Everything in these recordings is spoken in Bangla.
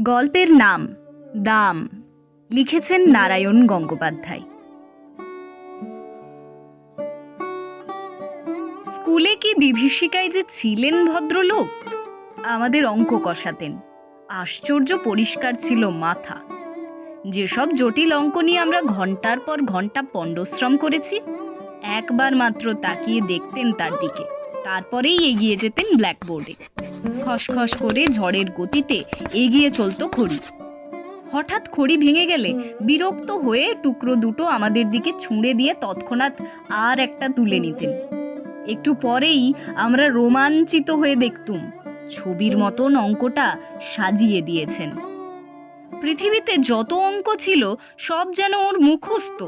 গল্পের নাম দাম, লিখেছেন নারায়ণ গঙ্গোপাধ্যায়। স্কুলে কি বিভীষিকায় যে ছিলেন ভদ্রলোক! আমাদের অঙ্ক কষাতেন, আশ্চর্য পরিষ্কার ছিল মাথা। যেসব জটিল অঙ্ক নিয়ে আমরা ঘন্টার পর ঘন্টা পণ্ডশ্রম করেছি, একবার মাত্র তাকিয়ে দেখতেন তার দিকে, তারপরেই এগিয়ে যেতেন ব্ল্যাকবোর্ডে। খসখস করে ঝড়ের গতিতে এগিয়ে চলতো খড়ি। হঠাৎ খড়ি ভেঙে গেলে বিরক্ত হয়ে টুকরো দুটো আমাদের দিকে ছুঁড়ে দিয়ে তৎক্ষণাৎ আর একটা তুলে নিতেন। একটু পরেই আমরা রোমাঞ্চিত হয়ে দেখতুম ছবির মতন অঙ্কটা সাজিয়ে দিয়েছেন। পৃথিবীতে যত অঙ্ক ছিল সব যেন ওর মুখস্থ,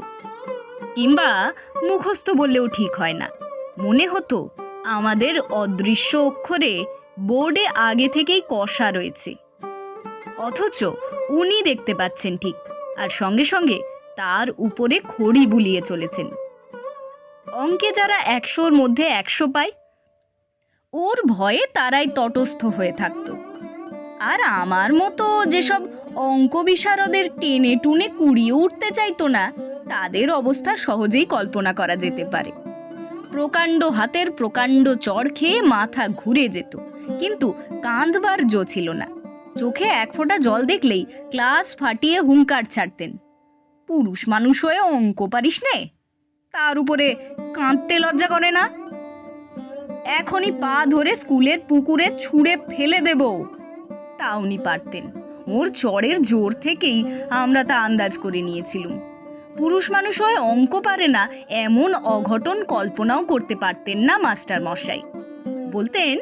কিংবা মুখস্থ বললেও ঠিক হয় না, মনে হতো আমাদের অদৃশ্য অক্ষরে বোর্ডে আগে থেকেই কষা রয়েছে, অথচ উনি দেখতে পাচ্ছেন ঠিক, আর সঙ্গে সঙ্গে তার উপরে খড়ি বুলিয়ে চলেছেন। অঙ্কে যারা 100-র মধ্যে 100 পায়, ওর ভয়ে তারাই তটস্থ হয়ে থাকত। আর আমার মতো যেসব অঙ্ক বিশারদের টেনে টুনে কুড়িয়ে উঠতে চাইতো না, তাদের অবস্থা সহজেই কল্পনা করা যেতে পারে। প্রকাণ্ড হাতের প্রকাণ্ড চড় খেয়ে মাথা ঘুরে যেত, কিন্তু কাঁদবার জো ছিল না। চোখে এক ফোঁটা জল দেখলেই ক্লাস ফাটিয়ে হুঙ্কার ছাড়তেন, পুরুষ মানুষ হয়ে অঙ্ক পারিস নে, তার উপরে কাঁদতে লজ্জা করে না? এখনই পা ধরে স্কুলের পুকুরে ছুঁড়ে ফেলে দেব। তা উনি পারতেন। ওর চড়ের জোর থেকেই আমরা তা আন্দাজ করে নিয়েছিলুম। পুরুষ মানুষ হয়ে অঙ্ক পারে না এমন অঘটন কল্পনাও করতে পারতেন না মাস্টার মশাই। বলতেন,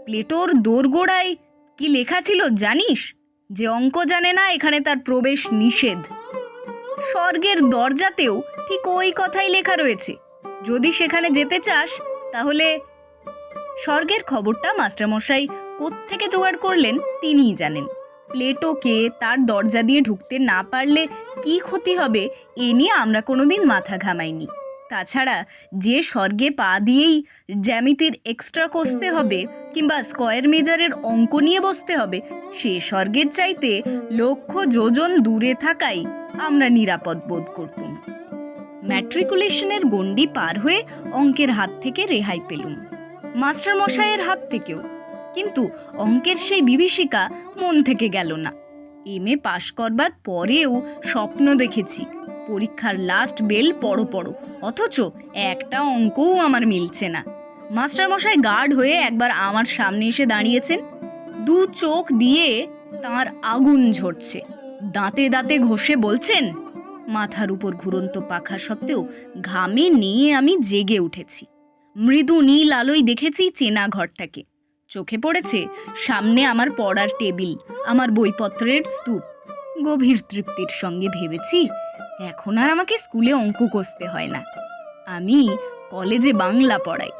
প্লেটোর দোরগোড়ায় কি লেখা ছিল জানিস? যে অঙ্ক জানে না এখানে তার প্রবেশ নিষেধ। স্বর্গের দরজাতেও ঠিক ওই কথাই লেখা রয়েছে, যদি সেখানে যেতে চাস তাহলে। স্বর্গের খবরটা মাস্টারমশাই কোত্থেকে জোগাড় করলেন তিনিই জানেন। প্লেটোকে তার দরজা দিয়ে ঢুকতে না পারলে কি ক্ষতি হবে এ নিয়ে আমরা কোনোদিন মাথা ঘামাইনি। তাছাড়া যে স্বর্গে পা দিয়েই জ্যামিতির এক্সট্রা কষতে হবে কিংবা স্কয়ার মেজারের অঙ্ক নিয়ে বসতে হবে, সে স্বর্গের চাইতে লক্ষ যোজন দূরে থাকাই আমরা নিরাপদ বোধ করতুম। ম্যাট্রিকুলেশনের গণ্ডি পার হয়ে অঙ্কের হাত থেকে রেহাই পেলুম, মাস্টার মশাইয়ের হাত থেকেও। কিন্তু অঙ্কের সেই বিভীষিকা মন থেকে গেল না। এমএ পাশ করবার পরেও স্বপ্ন দেখেছি পরীক্ষার লাস্ট বেল পড়ো পড়ো, অথচ একটা অঙ্কও আমার মিলছে না। মাস্টার মশাই গার্ড হয়ে একবার আমার সামনে এসে দাঁড়িয়েছেন, দু চোখ দিয়ে তাঁর আগুন ঝরছে, দাঁতে দাঁতে ঘষে বলছেন, মাথার উপর ঘুরন্ত পাখা সত্ত্বেও ঘামে নিয়ে আমি জেগে উঠেছি। মৃদু নীল আলোয় দেখেছি চেনা ঘরটাকে। চোখে পড়েছে সামনে আমার পড়ার টেবিল, আমার বইপত্রের স্তূপ। গভীর তৃপ্তির সঙ্গে ভেবেছি, এখন আর আমাকে স্কুলে অঙ্ক কষতে হয় না, আমি কলেজে বাংলা পড়াই।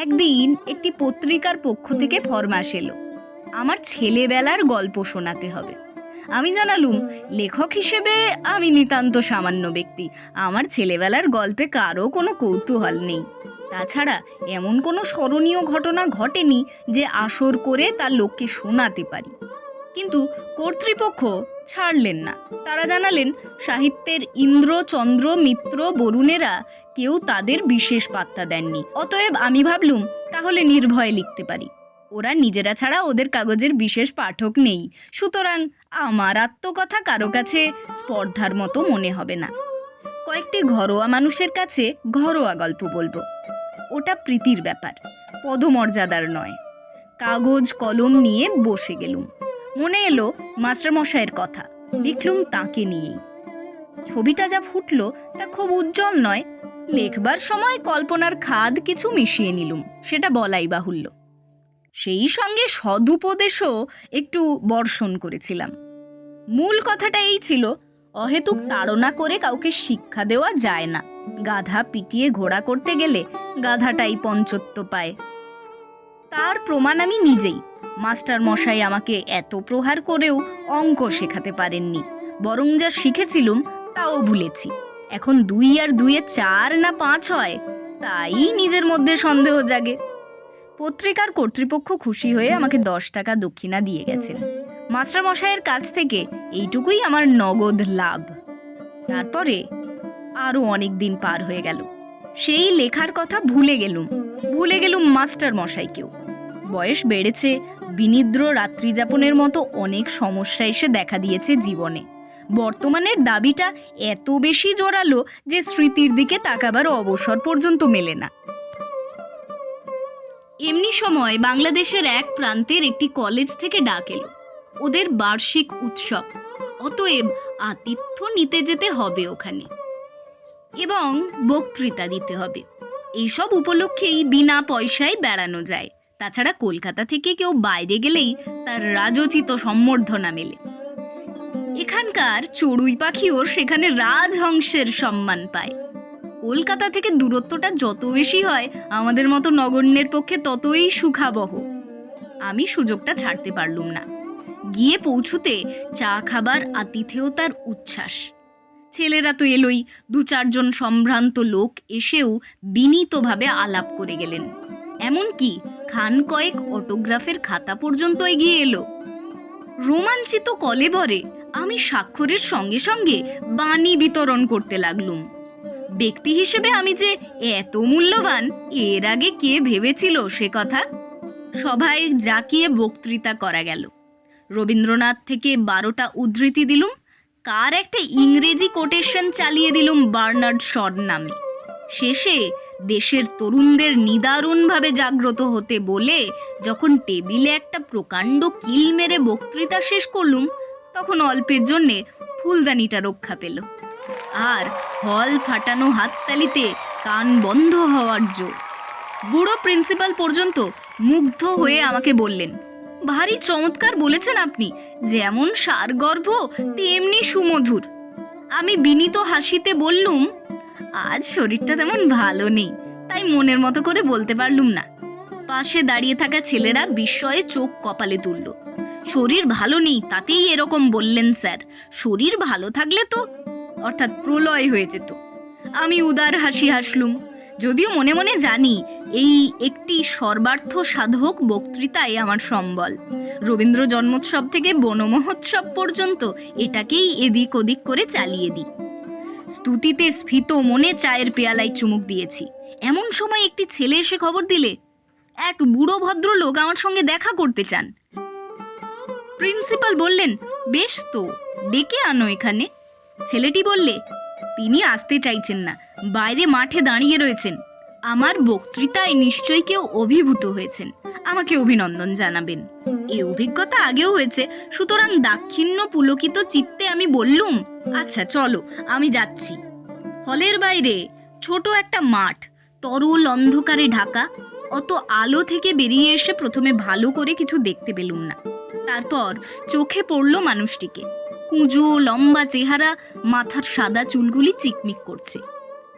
একদিন একটি পত্রিকার পক্ষ থেকে ফরমাশ এলো, আমার ছেলেবেলার গল্প শোনাতে হবে। আমি জানালুম, লেখক হিসেবে আমি নিতান্ত সামান্য ব্যক্তি, আমার ছেলেবেলার গল্পে কারও কোনো কৌতূহল নেই। তাছাড়া এমন কোনো স্মরণীয় ঘটনা ঘটেনি যে আসর করে তার লোককে শোনাতে পারি। কিন্তু কর্তৃপক্ষ ছাড়লেন না। তারা জানালেন, সাহিত্যের ইন্দ্র, চন্দ্র, মিত্র, বরুণেরা কেউ তাদের বিশেষ পাত্তা দেননি। অতএব আমি ভাবলুম তাহলে নির্ভয়ে লিখতে পারি। ওরা নিজেরা ছাড়া ওদের কাগজের বিশেষ পাঠক নেই, সুতরাং আমার আত্মকথা কারো কাছে স্পর্ধার মতো মনে হবে না। কয়েকটি ঘরোয়া মানুষের কাছে ঘরোয়া গল্প বলবো, ওটা প্রীতির ব্যাপার, পদমর্যাদার নয়। কাগজ কলম নিয়ে বসে গেলুম। মনে এলো মাস্টারমশাইয়ের কথা, লিখলুম তাকে নিয়েই। ছবিটা যা ফুটলো তা খুব উজ্জ্বল নয়, লেখবার সময় কল্পনার খাদ কিছু মিশিয়ে নিলুম, সেটা বলাই বাহুল্য। সেই সঙ্গে সদুপদেশও একটু বর্ষণ করেছিলাম। মূল কথাটা এই ছিল, অহেতুক তাড়না করে কাউকে শিক্ষা দেওয়া যায় না। গাধা পিটিয়ে ঘোড়া করতে গেলে গাধাটাই পঞ্চত্ব পায়। তার প্রমাণ আমি নিজেই। মাস্টার মশাই আমাকে এত প্রহার করেও অঙ্ক শেখাতে পারেননি, বরং যা শিখেছিলুম তাও ভুলেছি। এখন 2 আর 2 4 না 5 হয়, তাই নিজের মধ্যে সন্দেহ জাগে। পত্রিকার কর্তৃপক্ষ খুশি হয়ে আমাকে 10 টাকা দক্ষিণা দিয়ে গেছেন। মাস্টারমশাইয়ের কাছ থেকে এইটুকুই আমার নগদ লাভ। তারপরে আরও অনেক দিন পার হয়ে গেল। সেই লেখার কথা ভুলে গেলুম মাস্টারমশাইকেও। বয়স বেড়েছে, বিনিদ্র রাত্রিযাপনের মতো অনেক সমস্যা এসে দেখা দিয়েছে জীবনে। বর্তমানের দাবিটা এত বেশি জোরালো যে স্মৃতির দিকে তাকাবার অবসর পর্যন্ত মেলে না। এমনি সময় বাংলাদেশের এক প্রান্তের একটি কলেজ থেকে ডাক এলো, ওদের বার্ষিক উৎসব, অতএব আতিথ্য নিতে যেতে হবে ওখানে এবং বক্তৃতা দিতে হবে। এইসব উপলক্ষেই বিনা পয়সায় বেড়ানো যায়। তাছাড়া কলকাতা থেকে কেউ বাইরে গেলেই তার রাজোচিত সম্বর্ধনা মেলে। এখানকার চড়ুই পাখিও সেখানে রাজহংসের সম্মান পায়। কলকাতা থেকে দূরত্বটা যত বেশি হয় আমাদের মতো নগণ্যের পক্ষে ততই সুখাবহ। আমি সুযোগটা ছাড়তে পারলুম না। গিয়ে পৌঁছুতে চা খাবার আতিথেয়তার উচ্ছ্বাস। ছেলেরা তো এলোই, 2-4 জন সম্ভ্রান্ত লোক এসেও বিনীতভাবে আলাপ করে গেলেন। এমনকি খান কয়েক অটোগ্রাফের খাতা পর্যন্ত এগিয়ে এলো। রোমাঞ্চিত কলেবরে আমি স্বাক্ষরের সঙ্গে সঙ্গে বাণী বিতরণ করতে লাগলুম। ব্যক্তি হিসেবে আমি যে এত মূল্যবান এর আগে কে ভেবেছিল সে কথা। সভায় জাকিয়ে বক্তৃতা করা গেল। রবীন্দ্রনাথ থেকে 12টা উদ্ধৃতি দিলুম, কার একটা ইংরেজি কোটেশন চালিয়ে দিলুম বার্নার্ড শর নামে। শেষে দেশের তরুণদের নিদারুণভাবে জাগ্রত হতে বলে যখন টেবিলে একটা প্রকাণ্ড কিল মেরে বক্তৃতা শেষ করলুম, তখন অল্পের জন্যে ফুলদানিটা রক্ষা পেল। আর হল ফাটানো হাততালিতে কান বন্ধ হওয়ার জোর। বুড়ো প্রিন্সিপাল পর্যন্ত মুগ্ধ হয়ে আমাকে বললেন, ভারী চমৎকার বলেছেন আপনি, যেমন সারগর্ভ তেমনি সুমধুর। আমি বিনীত হাসিতে বললুম, আজ শরীরটা তেমন ভালো নেই, তাই মনের মতো করে বলতে পারলুম না। পাশে দাঁড়িয়ে থাকা ছেলেরা বিস্ময়ে চোখ কপালে তুলল। শরীর ভালো নেই তাতেই এরকম বললেন স্যার, শরীর ভালো থাকলে তো অর্থাৎ প্রলয় হয়ে যেত। আমি উদার হাসি হাসলুম, যদিও মনে মনে জানি এই একটি সর্বার্থ সাধক বক্তৃতায় আমার সম্বল। রবীন্দ্র জন্মোৎসব থেকে বনমহোৎসব পর্যন্ত এটাকেই এদিক ওদিক করে চালিয়ে দিই। স্তুতিতে স্ফীত মনে চায়ের পেয়ালায় চুমুক দিয়েছি। এমন সময় একটি ছেলে এসে খবর দিলে, এক বুড়ো ভদ্রলোক আমার সঙ্গে দেখা করতে চান। প্রিন্সিপাল বললেন, বেশ তো, ডেকে আনো এখানে। ছেলেটি বললে, তিনি আসতে চাইছেন না, বাইরে মাঠে দাঁড়িয়ে রয়েছেন। আমার বক্তৃতায় নিশ্চয়ই কেউ অভিভূত হয়েছেন, আমাকে অভিনন্দন জানাবেন। এই অভিজ্ঞতা আগেও হয়েছে, সুতরাং দাক্ষিণ্য পুলকিত চিত্তে আমি বললুম, আচ্ছা চলো, আমি যাচ্ছি। হলের বাইরে ছোট একটা মাঠ, তরল অন্ধকারে ঢাকা। অত আলো থেকে বেরিয়ে এসে প্রথমে ভালো করে কিছু দেখতে পেলুম না। তারপর চোখে পড়ল মানুষটিকে। কুঁজো লম্বা চেহারা, মাথার সাদা চুলগুলি চিকমিক করছে।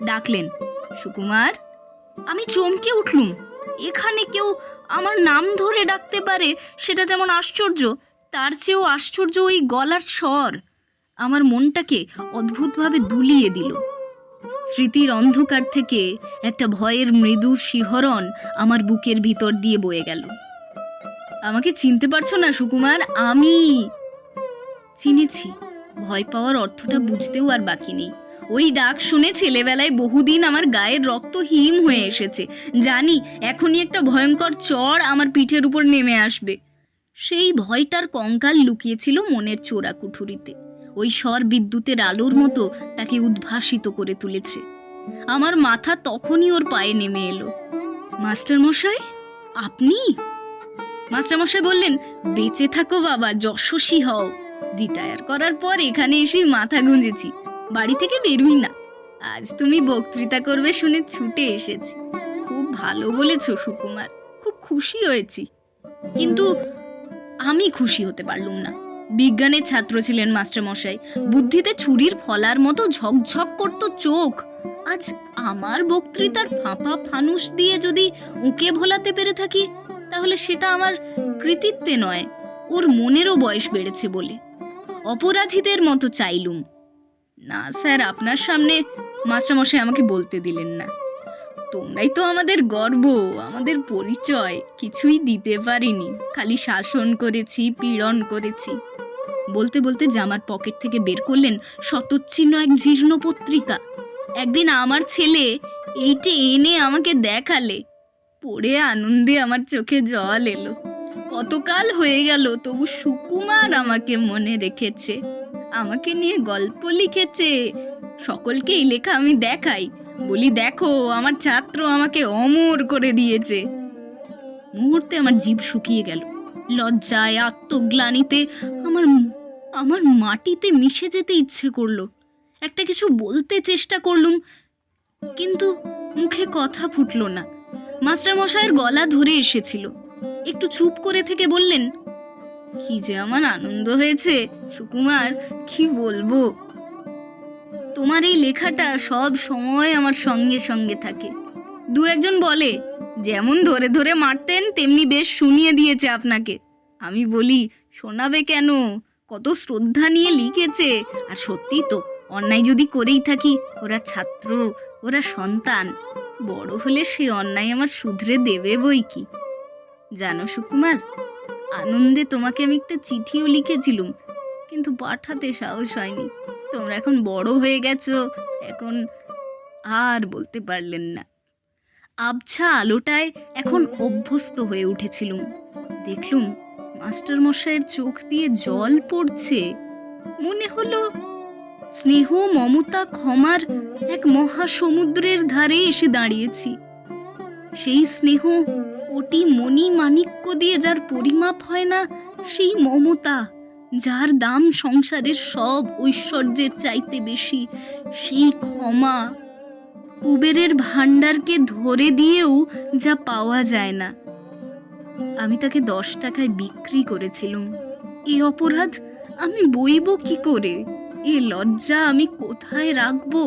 ডাকলেন, সুকুমার। আমি চমকে উঠলুম। এখানে কেউ আমার নাম ধরে ডাকতে পারে সেটা যেমন আশ্চর্য, তার চেয়েও আশ্চর্য ওই গলার স্বর। আমার মনটাকে অদ্ভুতভাবে দুলিয়ে দিল। স্মৃতির অন্ধকার থেকে একটা ভয়ের মৃদু শিহরণ আমার বুকের ভিতর দিয়ে বয়ে গেল। আমাকে চিনতে পারছো না সুকুমার? আমি চিনেছি। ভয় পাওয়ার অর্থটা বুঝতেও আর বাকি নেই। ওই ডাক শুনে ছেলেবেলায় বহুদিন আমার গায়ের রক্ত হিম হয়ে এসেছে। জানি এখনই একটা ভয়ঙ্কর চড় আমার পিঠের উপর নেমে আসবে। সেই ভয়টার কঙ্কাল লুকিয়েছিল মনের চোরা কুঠুরিতে। ওই স্বর বিদ্যুতের আলোর মতো তাকে উদ্ভাসিত করে তুলেছে। আমার মাথা তখনই ওর পায়ে নেমে এলো। মাস্টারমশাই, আপনি? মাস্টারমশাই বললেন, বেঁচে থাকো বাবা, যশস্বী হও। রিটায়ার করার পর এখানে এসেই মাথা গুঁজেছি, বাড়ি থেকে বেরুই না। আজ তুমি বক্তৃতা করবে শুনে ছুটে এসেছি। খুব ভালো বলেছো সুকুমার, খুব খুশি হয়েছি। কিন্তু আমি খুশি হতে পারলুম না। বিজ্ঞানের ছাত্র ছিলেন মাস্টারমশাই, বুদ্ধিতে ছুরির ফলার মতো ঝকঝক করত চোখ। আজ আমার বক্তৃতার ফাঁপা ফানুস দিয়ে যদি ওকে ভোলাতে পেরে থাকি, তাহলে সেটা আমার কৃতিত্বে নয়, ওর মনেরও বয়স বেড়েছে বলে। অপরাধীদের মতো চাইলুম, না স্যার আপনার সামনে। মাস্টারমশাই আমাকে বলতে দিলেন না। তোমরাই তো আমাদের গর্ব, আমাদের পরিচয়। কিছুই দিতে পারিনি, খালি শাসন করেছি, পীড়ন করেছি। বলতে বলতে জামার পকেট থেকে বের করলেন শতচ্ছিন্ন এক জীর্ণ পত্রিকা। একদিন আমার ছেলে এইটে এনে আমাকে দেখালে, পড়ে আনন্দে আমার চোখে জল এলো। কতকাল হয়ে গেল, তবু সুকুমার আমাকে মনে রেখেছে, আমাকে নিয়ে গল্প লিখেছে। সকলকে এই লেখা আমি দেখাই, বলি দেখো আমার ছাত্র আমাকে অমর করে দিয়েছে। মুহূর্তে আমার জিভ শুকিয়ে গেল। লজ্জায়, আত্মগ্লানিতে আমার আমার মাটিতে মিশে যেতে ইচ্ছে করলো। একটা কিছু বলতে চেষ্টা করলুম, কিন্তু মুখে কথা ফুটলো না। মাস্টার মশাইয়ের গলা ধরে এসেছিল। একটু চুপ করে থেকে বললেন, কি যে আমার আনন্দ হয়েছে সুকুমার, কি বলবো। তোমার এই লেখাটা সব সময় আমার সঙ্গে সঙ্গে থাকে। দু একজন বলে, যেমন ধরে ধরে মারতেন তেমনি বেশ শুনিয়ে দিয়েছে আপনাকে। আমি বলি, শোনাবে কেন, কত শ্রদ্ধা নিয়ে লিখেছে। আর সত্যি তো, অন্যায় যদি করেই থাকি, ওরা ছাত্র, ওরা সন্তান, বড় হলে সে অন্যায় আমার শুধরে দেবে বই কি। জানো সুকুমার, আনন্দে তোমাকে আমি একটা চিঠিও লিখেছিলুম, কিন্তু পাঠাতে সাহস হয়নি। তোমরা এখন বড় হয়ে গেছো, এখন আর বলতে পারলেন না। আবছা আলোটায় এখন অভ্যস্ত হয়ে উঠেছিলুম। দেখলুম মাস্টার মশাইয়ের চোখ দিয়ে জল পড়ছে। মনে হলো স্নেহ, মমতা, ক্ষমার এক মহাসমুদ্রের ধারে এসে দাঁড়িয়েছি। সেই স্নেহ কোটি মণি মাণিক্য দিয়ে যার পরিমাপ হয় না, সেই মমতা যার দাম সংসারের সব ঐশ্বর্যের চাইতে বেশি, সেই ক্ষমা কুবেরের ভাণ্ডারকে ধরে দিয়েও যা পাওয়া যায় না। আমি তাকে 10 টাকায় বিক্রি করেছিলাম। এই অপরাধ আমি বইব কি করে? এ লজ্জা আমি কোথায় রাখবো?